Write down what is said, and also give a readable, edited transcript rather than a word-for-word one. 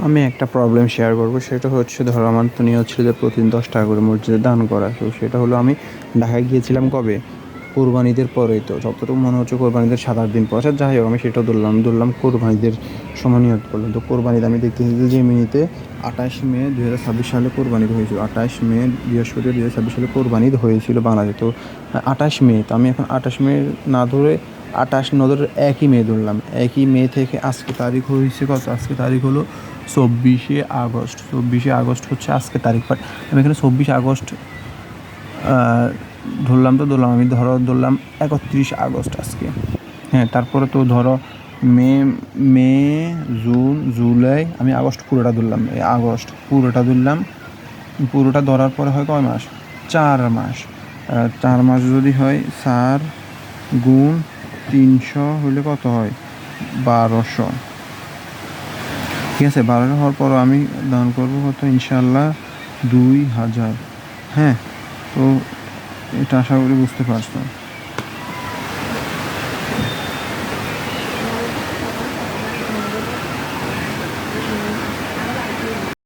আমি একটা problem share করবো, সেটা হচ্ছে ধরো আমার তো নিয়ত ছিল যে প্রতিদিন 10 টাকা করে মসজিদে দান করা। তো সেটা হলো আমি ঢাকায় গিয়েছিলাম কবে, কোরবানিদের পরেই। তো যতটুকু মনে হচ্ছে কোরবানিদের 7-8 দিন পর, আচ্ছা যাই হোক আমি সেটা ধরলাম কোরবানিদের সময় নিয়ত করলাম। তো কোরবানিতে আমি দেখতেছি যে মিনিতে 28 মে 2026 সালে কোরবানি হয়েছিল। 28 মে বৃহস্পতিবার 2026 সালে কোরবানি হয়েছিল বাংলাদেশে। তো 28 মে, তো আমি এখন 28 মে না ধরে 28 না ধরে 1ই মে ধরলাম। 1ই মে থেকে আজকে তারিখ হয়েছে কত, আজকে তারিখ হলো 24শে আগস্ট। 24শে আগস্ট হচ্ছে আজকে তারিখ, বাট আমি এখানে 24 আগস্ট ধরলাম আমি ধরলাম 31 আগস্ট আজকে। হ্যাঁ, তারপরে তো ধরো মে, মে, জুন, জুলাই, আমি আগস্ট পুরোটা ধরলাম। এই আগস্ট পুরোটা ধরলাম, পুরোটা ধরার পরে হয় কয় মাস, 4 মাস। 4 মাস যদি হয় 4 গুণ 300 হলে কত হয়, 1200। ঠিক আছে, 1200 হওয়ার পরও আমি দান করবো কত, ইনশাল্লাহ 2000। হ্যাঁ, তো এটা আশা করি বুঝতে পারছো।